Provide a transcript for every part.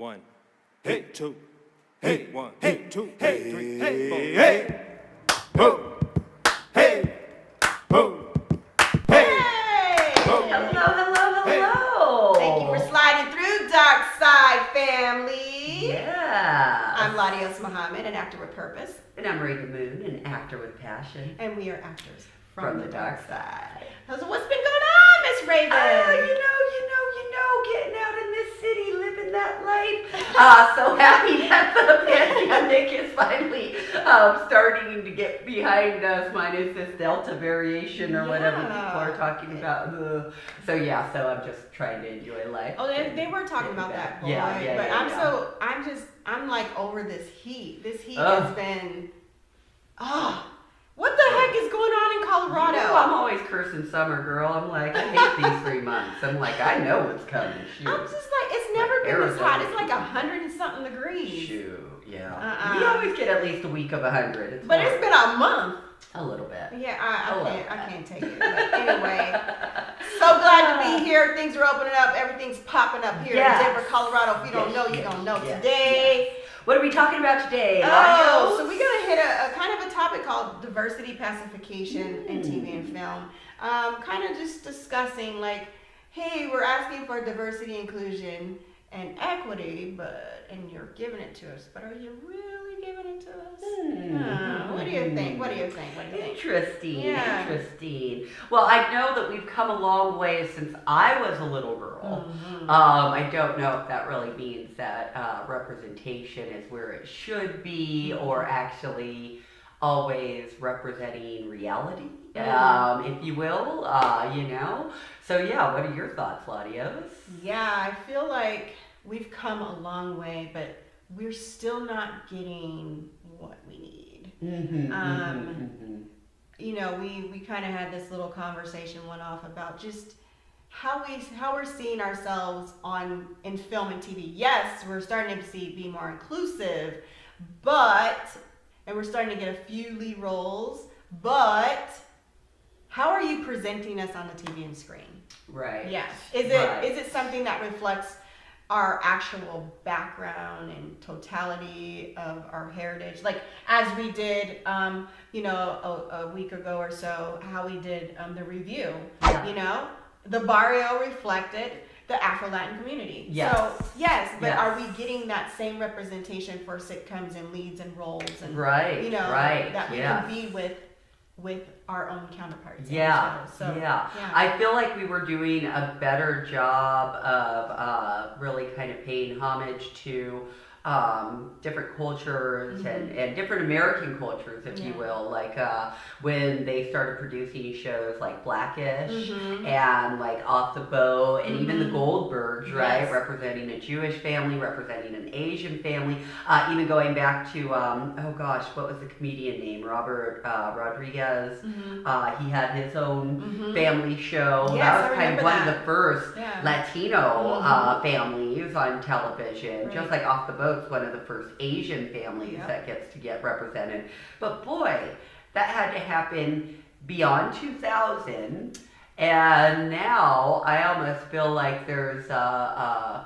1, hey, 2, hey, 1, hey, 2, hey, 3, hey, 4, hey, ho, hey, ho, hey, ho. Hello. Thank you for sliding through, Dark Side family. Yeah. I'm LaDios Muhammad, an actor with purpose. And I'm Rav'n, an actor with passion. And we are actors From the dark side. So what's been going on, Miss Rav'n? Getting out in this city, living that life. So happy that the pandemic is finally starting to get behind us, minus this Delta variation or whatever people are talking about. So I'm just trying to enjoy life. Oh, they were talking about that, boy. I'm like over this heat. This heat has been, what the heck is going on in Colorado? You know, I'm always cursing summer, girl. I'm like, I hate these 3 months. I'm like, I know what's coming. Shoot. I'm just like, it's never been this hot. It's like 100 and something degrees. Shoot, yeah. We always get at least a week of 100. It's been a month. A little bit. Yeah, I can't take it. But anyway, so glad to be here. Things are opening up. Everything's popping up here in Denver, Colorado. If you don't know, you're going to know today. Yes. What are we talking about today? So we're going to hit a kind of a topic called Diversity Pacification in TV and film. Kind of just discussing like, hey, we're asking for diversity, inclusion, and equity, and you're giving it to us, but are you really giving it to us? What do you think? Interesting. Yeah. Interesting. Well, I know that we've come a long way since I was a little girl. I don't know if that really means that representation is where it should be, or actually always representing reality, if you will, So what are your thoughts, LaDios? Yeah, I feel like we've come a long way, but we're still not getting what we need. We kind of had this little conversation went off about just how we're seeing ourselves in film and TV. Yes, we're starting to be more inclusive, and we're starting to get a few lead roles, but how are you presenting us on the TV and screen? Right. Yes. Is it something that reflects our actual background and totality of our heritage? Like as we did, a week ago or so, how we did the review. Yeah. The barrio reflected the Afro-Latin community. Yes. So, yes, but are we getting that same representation for sitcoms and leads and roles and that we can be with our own counterparts? I feel like we were doing a better job of really kind of paying homage to different cultures and different American cultures, if you will, like when they started producing shows like Blackish and like Off the Boat and even the Goldbergs, right? Representing a Jewish family, representing an Asian family, even going back to, what was the comedian name? Robert Rodriguez. He had his own family show. Yes, that was kind of one that. of the first Latino families on television, just like Off the Boat. One of the first Asian families that gets to get represented. But boy, that had to happen beyond 2000. And now I almost feel like there's a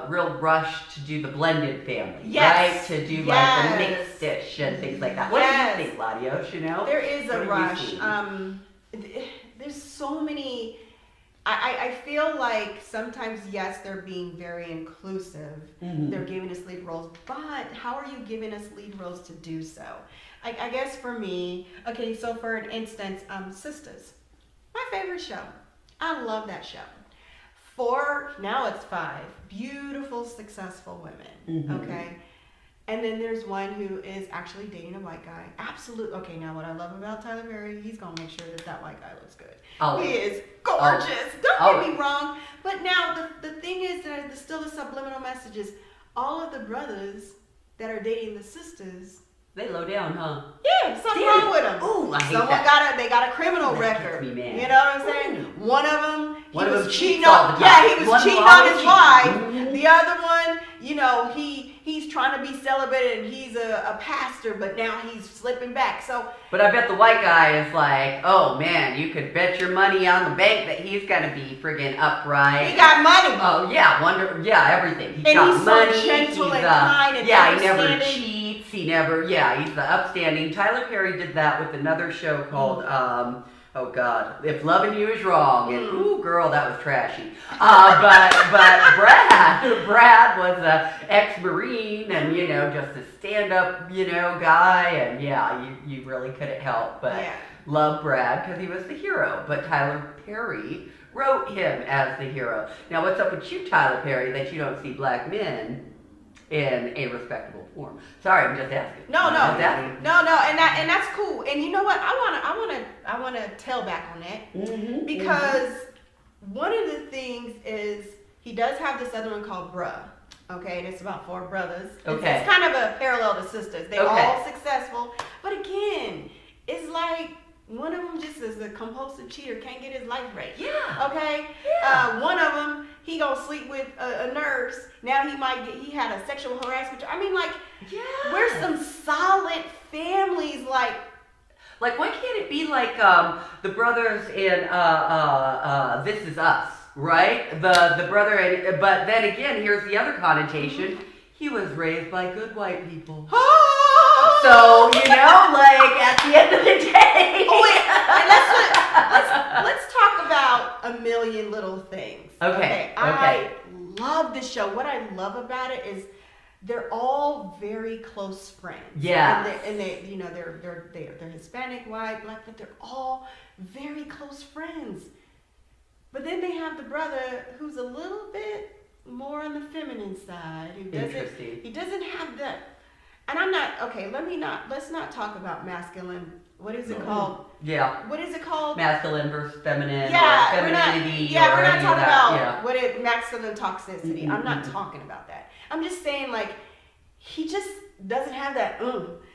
real rush to do the blended family, right? To do like the mixed dish and things like that. What do you think, LaDios? There is a rush. There's so many. I feel like sometimes, yes, they're being very inclusive. They're giving us lead roles, but how are you giving us lead roles to do so? I guess for me, so for an instance, Sisters, my favorite show. I love that show. Now it's 5 beautiful, successful women, okay? And then there's one who is actually dating a white guy. Absolutely. Okay, now what I love about Tyler Perry, he's going to make sure that white guy looks good. He is gorgeous. Don't get me wrong. But now the thing is that there's still the subliminal messages. All of the brothers that are dating the sisters, they low down, huh? Yeah, something wrong with them. Ooh, I hate that. They got a criminal record. Me, man. You know what I'm saying? One of them One of them cheating cheats all the on. time. Yeah, he was One cheating will on always his cheat. wife. Mhm. The other one, you know, he's trying to be celebrated, and he's a pastor, but now he's slipping back. So, But I bet the white guy is like, oh man, you could bet your money on the bank that he's gonna be friggin' upright. he got money. Oh yeah, everything. He's And got he's so money. gentle he's, and kind and yeah, he never understanding. cheats. He never. Yeah, he's the upstanding. Tyler Perry did that with another show called. Oh God, If Loving You Is Wrong, and ooh girl, that was trashy. But Brad was a ex-Marine, and you know, just a stand-up, you know, guy, and yeah, you really couldn't help but Yeah. love Brad because he was the hero. But Tyler Perry wrote him as the hero. Now, what's up with you, Tyler Perry, that you don't see black men in a respectable form? Sorry, I'm just asking. No, I'm just asking. no, and that's cool. And you know what? I wanna tail back on that Mm-hmm, because one of the things is he does have this other one called Bruh. Okay, and it's about 4 brothers. Okay. It's kind of a parallel to sisters. They're Okay. all successful, but again, it's like one of them just is a compulsive cheater, can't get his life right. Yeah. Okay. Yeah. One of them, he gonna sleep with a nurse. Now he had a sexual harassment. I mean, like, Yeah. we're some solid families. Like, why can't it be like the brothers in This Is Us, right? The brother, but then again, here's the other connotation. He was raised by good white people. So, you know, like, at the end of the day. Oh, wait, and let's talk about A Million Little Things. Okay. I love this show. What I love about it is they're all very close friends. Yeah. And they you know, they're Hispanic, white, black, but they're all very close friends. But then they have the brother who's a little bit more on the feminine side. Interesting. He doesn't have that. And let's not talk about masculine. What is it called? Yeah. What is it called? Masculine versus feminine. Yeah, or we're not. femininity. Yeah, or we're not any of talking that. about Yeah. what it masculine toxicity. I'm not Mhm. talking about that. I'm just saying, like, he just doesn't have that.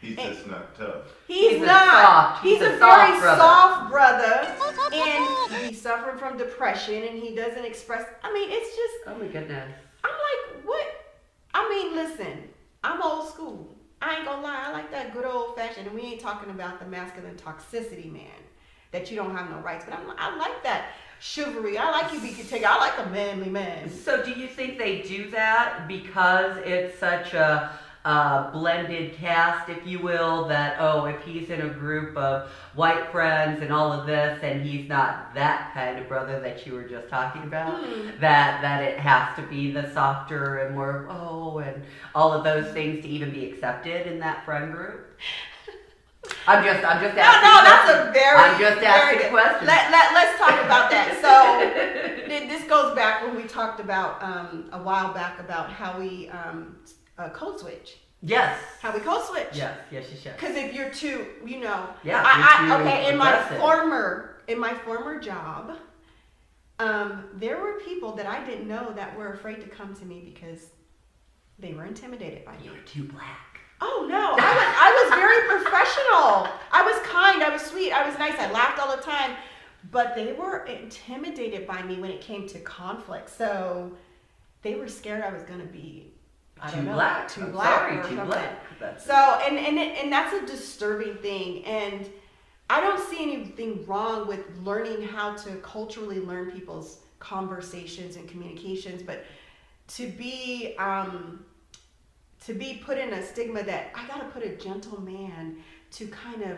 He's just not tough. He's a not. soft- He's a soft very brother. soft brother, and he's suffering from depression, and he doesn't express. I mean, it's just. Oh my goodness. I'm like, what? I mean, listen. I'm old school. I ain't gonna lie. I like that good old fashioned. And we ain't talking about the masculine toxicity man that you don't have no rights. But I like that chivalry. I like you be take. I like a manly man. So do you think they do that because it's such a blended cast, if you will, that, oh, if he's in a group of white friends and all of this, and he's not that kind of brother that you were just talking about, that it has to be the softer and more, and all of those things to even be accepted in that friend group? I'm just asking. That's a very. I'm just asking very a question. Let's talk about that. So this goes back when we talked about a while back about how we code switch. Yes. How we code switch. Yes. Because if you're too, you know. Yeah. Okay. Aggressive. In my former job, there were people that I didn't know that were afraid to come to me because they were intimidated by me. You were too black. Oh no, I was very professional. I was kind, I was sweet, I was nice, I laughed all the time. But they were intimidated by me when it came to conflict. So they were scared I was gonna be Too black. So and that's a disturbing thing. And I don't see anything wrong with learning how to culturally learn people's conversations and communications, but to be put in a stigma that I gotta put a gentle man to kind of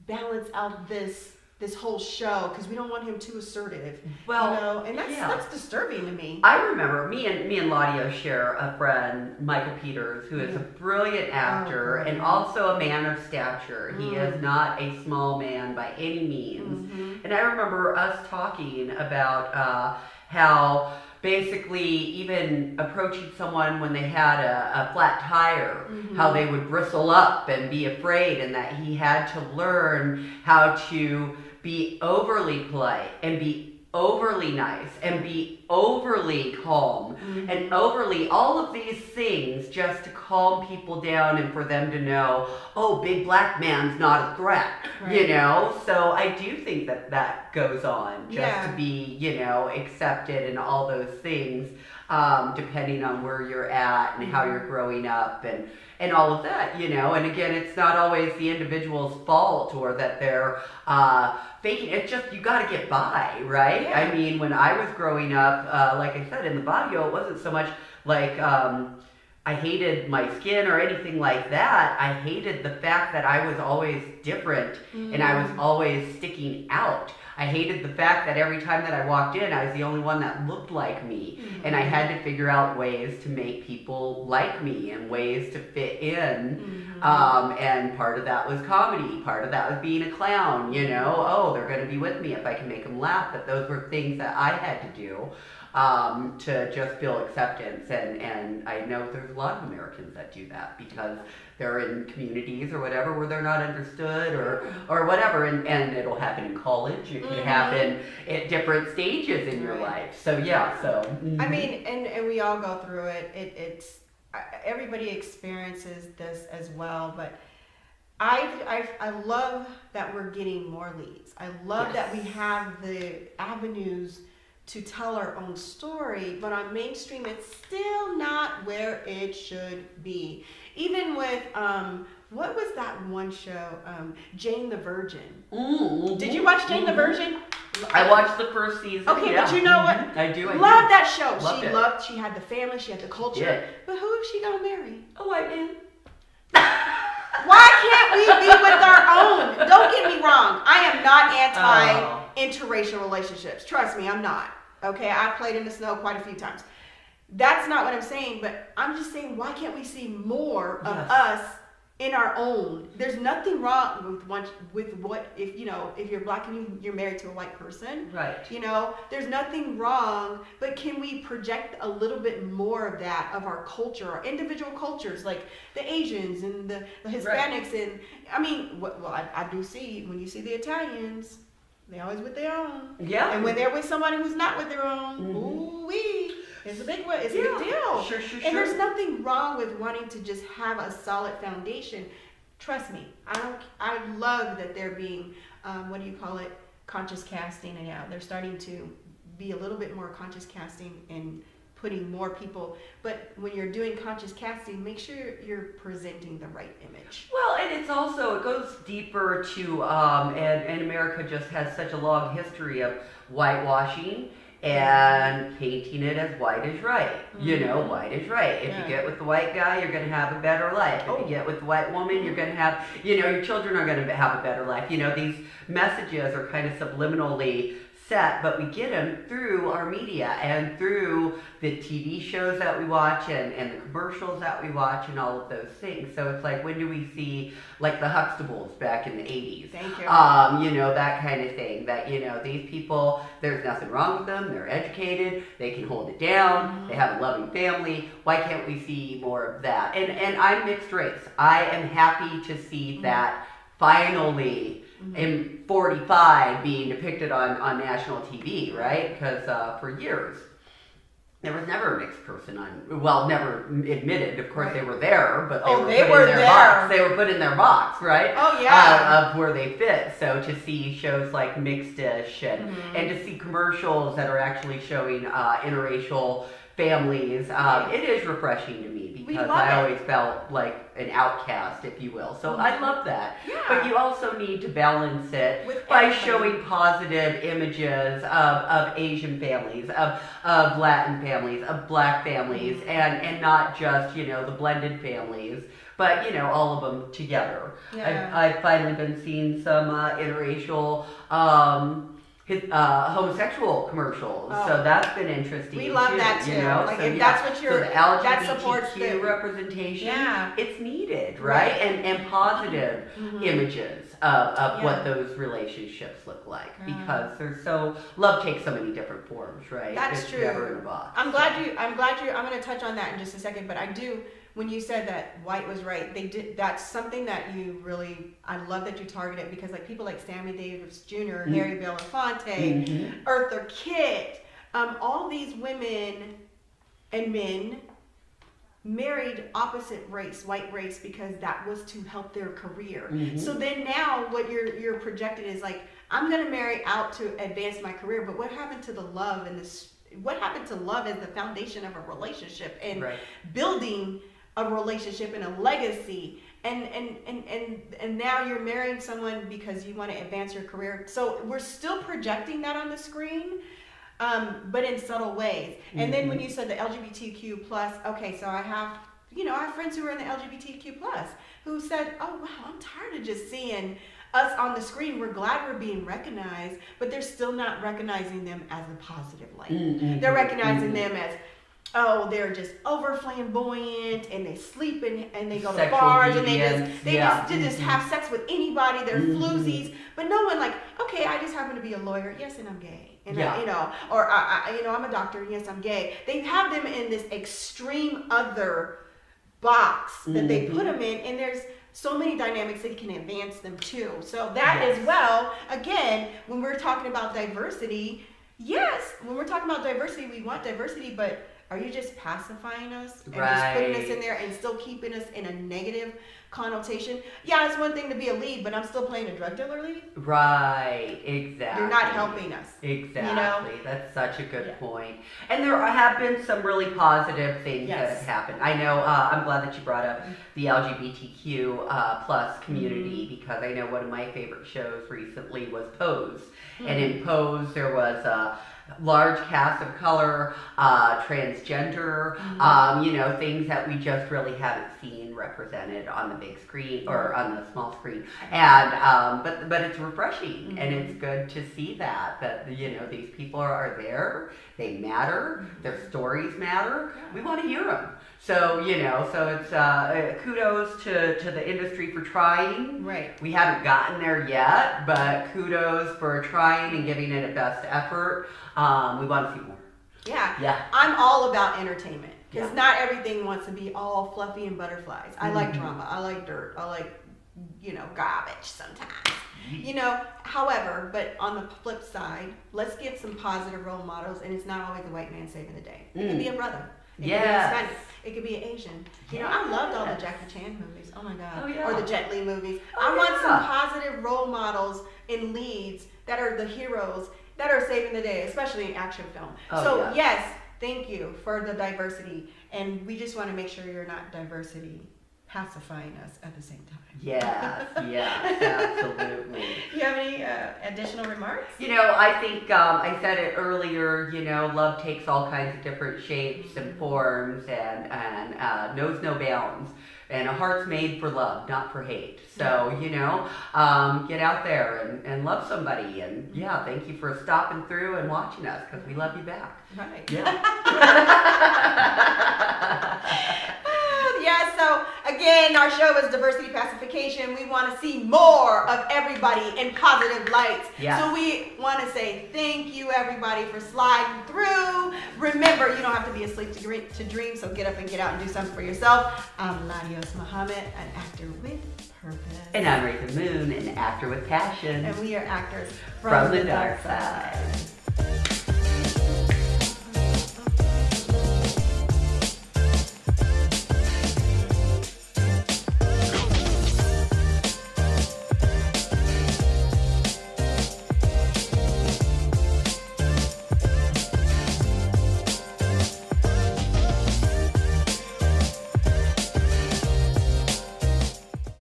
balance out this whole show because we don't want him too assertive. Well, you know, and that's disturbing to me. I remember me and LaDios share a friend, Michael Peters, who is a brilliant actor and also a man of stature. He is not a small man by any means. And I remember us talking about how basically even approaching someone when they had a flat tire, how they would bristle up and be afraid, and that he had to learn how to be overly polite and be overly nice and be overly calm and overly all of these things just to calm people down and for them to know, oh, big black man's not a threat, you know? So I do think that that goes on just to be, you know, accepted and all those things, depending on where you're at and how you're growing up and all of that, you know. And again, it's not always the individual's fault or that they're faking. It's just you got to get by, right? Yeah. I mean, when I was growing up, like I said in the barrio, it wasn't so much like I hated my skin or anything like that. I hated the fact that I was always different and I was always sticking out. I hated the fact that every time that I walked in, I was the only one that looked like me. And I had to figure out ways to make people like me and ways to fit in. And part of that was comedy. Part of that was being a clown, you know. Oh, they're going to be with me if I can make them laugh. But those were things that I had to do to just feel acceptance. And I know there's a lot of Americans that do that because they're in communities or whatever where they're not understood or whatever. And it'll happen in college. It could happen at different stages in your life. So, yeah. So I mean, and we all go through it. It's everybody experiences this as well. But I love that we're getting more leads. I love that we have the avenues to tell our own story, but on mainstream, it's still not where it should be. Even with, what was that one show? Jane the Virgin. Did you watch Jane the Virgin? I watched the first season. Okay, but you know what? I do. Love that show. She had the family, she had the culture. Yeah. But who is she gonna marry? A white man. Why can't we be with our own? Don't get me wrong. I am not anti-interracial relationships. Trust me, I'm not. Okay, I've played in the snow quite a few times. That's not what I'm saying, but I'm just saying, why can't we see more of us in our own? There's nothing wrong with what if you're black and you're married to a white person, right? You know, there's nothing wrong, but can we project a little bit more of that of our culture, our individual cultures, like the Asians and the Hispanics, and I mean, I do see when you see the Italians. They always with their own. Yeah. And when they're with somebody who's not with their own, ooh-wee, it's a big one. It's a big deal. Sure. And there's nothing wrong with wanting to just have a solid foundation. Trust me, I love that they're being, conscious casting. And they're starting to be a little bit more conscious casting and putting more people, but when you're doing conscious casting, make sure you're presenting the right image. Well, and it's also, it goes deeper to, and America just has such a long history of whitewashing and painting it as white is right. You know, white is right. If you get with the white guy, you're going to have a better life. If you get with the white woman, you're going to have, your children are going to have a better life. You know, these messages are kind of subliminally set, but we get them through our media and through the TV shows that we watch and the commercials that we watch and all of those things. So it's like, when do we see like the Huxtables back in the 80s? Thank you. That kind of thing, that, these people, there's nothing wrong with them. They're educated. They can hold it down. They have a loving family. Why can't we see more of that? And I'm mixed race. I am happy to see that finally in 45 being depicted on national TV, right? Because for years, there was never a mixed person never admitted. Of course, they were there, but they were put in their box. They were put in their box, right? Oh, yeah. Of where they fit. So to see shows like Mixed-ish and to see commercials that are actually showing interracial families, it is refreshing to me because I always felt like an outcast, if you will. So I love that. Yeah. But you also need to balance it by showing positive images of Asian families, of Latin families, of black families, and not just, the blended families, but, all of them together. Yeah. I've finally been seeing some interracial homosexual commercials, so that's been interesting. We love that too. Like, if that's what you're, the LGBTQ representation, it's needed, right? And positive images of what those relationships look like, because love takes so many different forms, right? That's it's true. Never in a box. I'm glad you. I'm going to touch on that in just a second, but I do when you said that white was right, they did. That's something that you really, I love that you targeted, because like people like Sammy Davis Jr., Harry Belafonte, Eartha Kitt, all these women and men married opposite race, white race, because that was to help their career. So then now what you're projected is like, I'm gonna marry out to advance my career, but what happened to the love and this? What happened to love as the foundation of a relationship and building a relationship and a legacy? And now you're marrying someone because you want to advance your career. So we're still projecting that on the screen, but in subtle ways. And then when you said the LGBTQ plus, okay, so I have friends who are in the LGBTQ plus who said, oh wow, I'm tired of just seeing us on the screen. We're glad we're being recognized, but they're still not recognizing them as a positive light. They're recognizing them as, oh, they're just over flamboyant, and they sleep and they go to Sexual bars deviance. and they just have sex with anybody. They're floozies, but no one like, okay, I just happen to be a lawyer, yes, and I'm gay. And I'm a doctor, yes, I'm gay. They have them in this extreme other box that they put them in, and there's so many dynamics that can advance them too. So that as well, again, when we're talking about diversity, when we're talking about diversity, we want diversity, but are you just pacifying us and just putting us in there and still keeping us in a negative connotation? Yeah, it's one thing to be a lead, but I'm still playing a drug dealer lead. Right, exactly. You're not helping us. Exactly. That's such a good point. And there have been some really positive things that have happened. I know, I'm glad that you brought up the LGBTQ plus community, because I know one of my favorite shows recently was Pose. And in Pose, there was a large cast of color, transgender, things that we just really haven't seen represented on the big screen or on the small screen. And but it's refreshing, and it's good to see that these people are there. They matter. Their stories matter. We want to hear them. So so it's kudos to the industry for trying. Right. We haven't gotten there yet, but kudos for trying and giving it a best effort. We want to see more. Yeah. I'm all about entertainment, because not everything wants to be all fluffy and butterflies. I like drama. I like dirt. I like garbage sometimes. However, but on the flip side, let's get some positive role models, and it's not always a white man saving the day. It could be a brother. It could be a Hispanic. It could be an Asian. I loved all the Jackie Chan movies. Oh my God. Or the Jet Li movies. I want some positive role models and leads that are the heroes that are saving the day, especially in action film. Yes, thank you for the diversity, and we just want to make sure you're not diversity pacifying us at the same time. Yes, absolutely. You have any additional remarks? I think I said it earlier, love takes all kinds of different shapes and forms and knows no bounds. And a heart's made for love, not for hate. So, get out there and love somebody. And thank you for stopping through and watching us, because we love you back. Right. Yeah. So again, our show is Diversity Pacification. We want to see more of everybody in positive lights. Yes. So we want to say thank you, everybody, for sliding through. Remember, you don't have to be asleep to dream, so get up and get out and do something for yourself. I'm LaDios Muhammad, an actor with purpose. And I'm Rav'n, an actor with passion. And we are actors from the dark side.